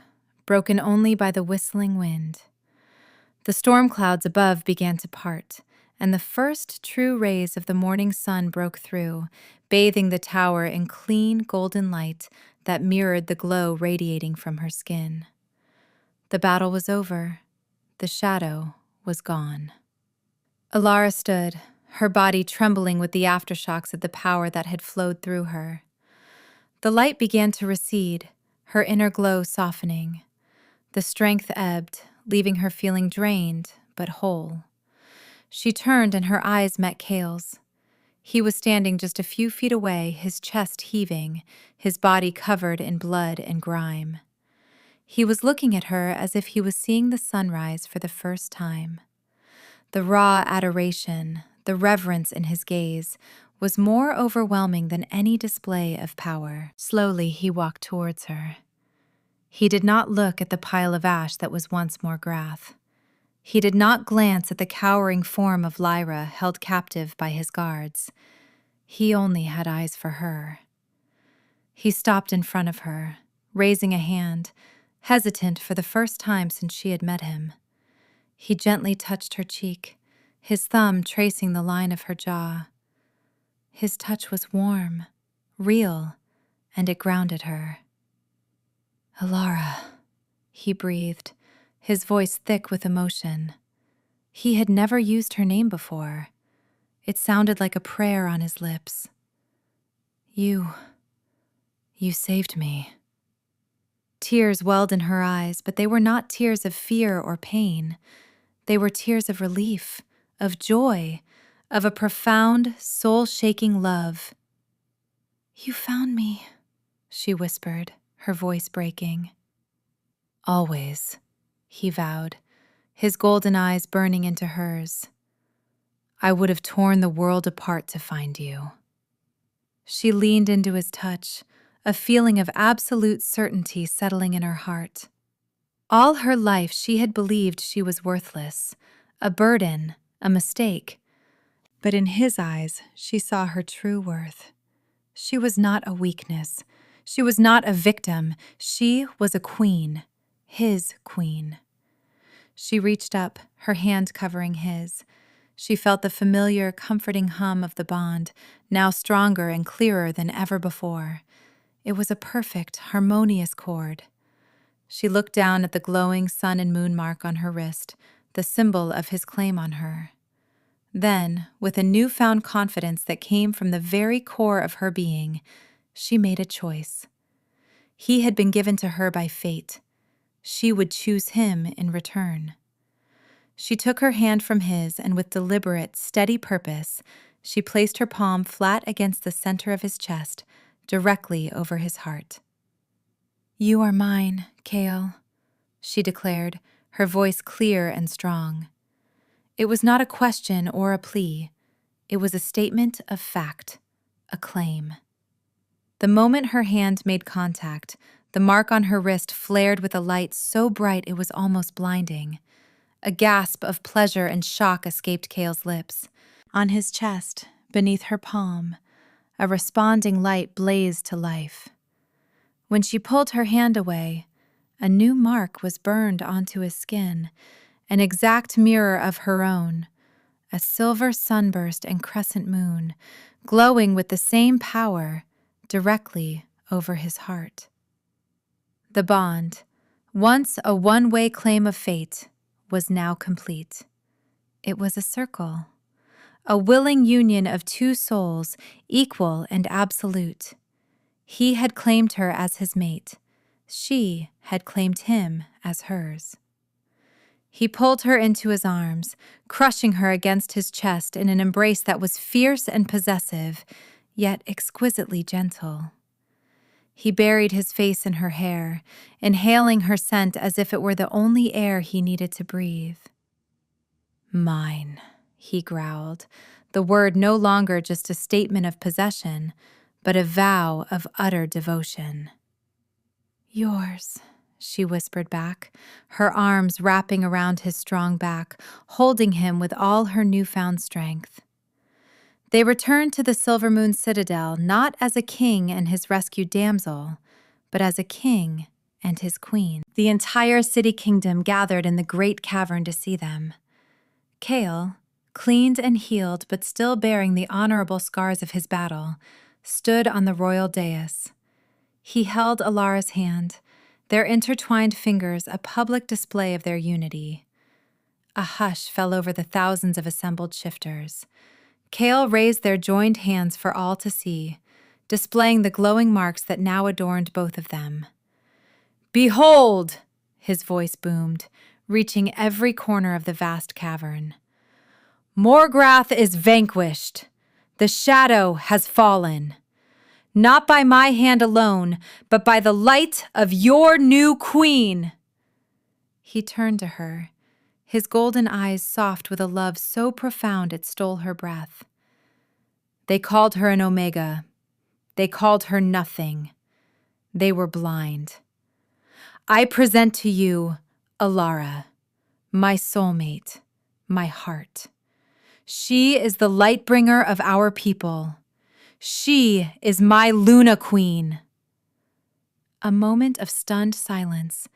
broken only by the whistling wind. The storm clouds above began to part, and the first true rays of the morning sun broke through, bathing the tower in clean golden light that mirrored the glow radiating from her skin. The battle was over. The shadow was gone. Alara stood, her body trembling with the aftershocks of the power that had flowed through her. The light began to recede, her inner glow softening. The strength ebbed, leaving her feeling drained but whole. She turned and her eyes met Cale's. He was standing just a few feet away, his chest heaving, his body covered in blood and grime. He was looking at her as if he was seeing the sunrise for the first time. The raw adoration, the reverence in his gaze, was more overwhelming than any display of power. Slowly he walked towards her. He did not look at the pile of ash that was once Morgrath. He did not glance at the cowering form of Lyra held captive by his guards. He only had eyes for her. He stopped in front of her, raising a hand, hesitant for the first time since she had met him. He gently touched her cheek, his thumb tracing the line of her jaw. His touch was warm, real, and it grounded her. "Alara," he breathed, his voice thick with emotion. He had never used her name before. It sounded like a prayer on his lips. You saved me." Tears welled in her eyes, but they were not tears of fear or pain. They were tears of relief, of joy, of a profound, soul-shaking love. "You found me," she whispered, her voice breaking. "Always," he vowed, his golden eyes burning into hers. "I would have torn the world apart to find you." She leaned into his touch, a feeling of absolute certainty settling in her heart. All her life she had believed she was worthless, a burden, a mistake. But in his eyes she saw her true worth. She was not a weakness. She was not a victim. She was a queen, his queen. She reached up, her hand covering his. She felt the familiar, comforting hum of the bond, now stronger and clearer than ever before. It was a perfect, harmonious chord. She looked down at the glowing sun and moon mark on her wrist, the symbol of his claim on her. Then, with a newfound confidence that came from the very core of her being, she made a choice. He had been given to her by fate. She would choose him in return. She took her hand from his, and with deliberate, steady purpose, she placed her palm flat against the center of his chest, directly over his heart. "You are mine, Cale," she declared, her voice clear and strong. It was not a question or a plea. It was a statement of fact, a claim. The moment her hand made contact, the mark on her wrist flared with a light so bright it was almost blinding. A gasp of pleasure and shock escaped Cale's lips. On his chest, beneath her palm, a responding light blazed to life. When she pulled her hand away, a new mark was burned onto his skin, an exact mirror of her own, a silver sunburst and crescent moon, glowing with the same power, directly over his heart. The bond, once a one-way claim of fate, was now complete. It was a circle, a willing union of two souls, equal and absolute. He had claimed her as his mate. She had claimed him as hers. He pulled her into his arms, crushing her against his chest in an embrace that was fierce and possessive, yet exquisitely gentle. He buried his face in her hair, inhaling her scent as if it were the only air he needed to breathe. "Mine," he growled, the word no longer just a statement of possession, but a vow of utter devotion. "Yours," she whispered back, her arms wrapping around his strong back, holding him with all her newfound strength. They returned to the Silver Moon Citadel not as a king and his rescued damsel, but as a king and his queen. The entire city kingdom gathered in the great cavern to see them. Kale, cleaned and healed but still bearing the honorable scars of his battle, stood on the royal dais. He held Alara's hand, their intertwined fingers a public display of their unity. A hush fell over the thousands of assembled shifters. Kale raised their joined hands for all to see, displaying the glowing marks that now adorned both of them. "Behold!" his voice boomed, reaching every corner of the vast cavern. "Morgrath is vanquished. The shadow has fallen. Not by my hand alone, but by the light of your new queen." He turned to her, his golden eyes soft with a love so profound it stole her breath. They called her an Omega. They called her nothing. They were blind. I present to you Alara, my soulmate, my heart. She is the light bringer of our people. She is my Luna Queen. A moment of stunned silence,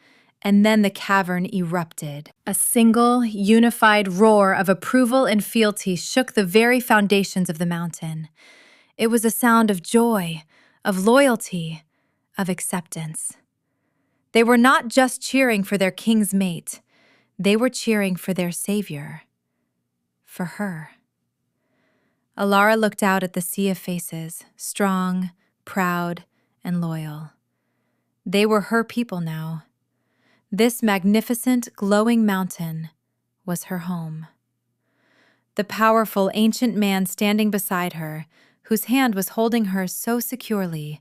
and then the cavern erupted. A single, unified roar of approval and fealty shook the very foundations of the mountain. It was a sound of joy, of loyalty, of acceptance. They were not just cheering for their king's mate. They were cheering for their savior. For her. Alara looked out at the sea of faces, strong, proud, and loyal. They were her people now. This magnificent, glowing mountain was her home. The powerful, ancient man standing beside her, whose hand was holding hers so securely,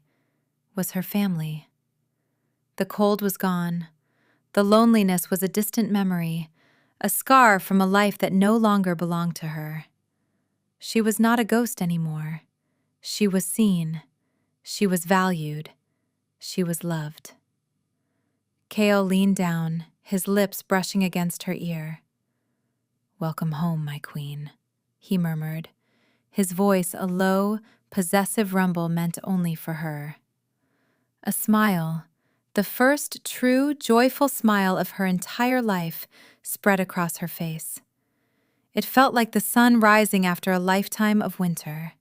was her family. The cold was gone. The loneliness was a distant memory, a scar from a life that no longer belonged to her. She was not a ghost anymore. She was seen. She was valued. She was loved. Kale leaned down, his lips brushing against her ear. "Welcome home, my queen," he murmured, his voice a low, possessive rumble meant only for her. A smile, the first true, joyful smile of her entire life, spread across her face. It felt like the sun rising after a lifetime of winter.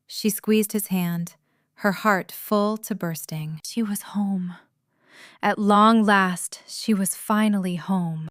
She squeezed his hand, her heart full to bursting. She was home. At long last, she was finally home.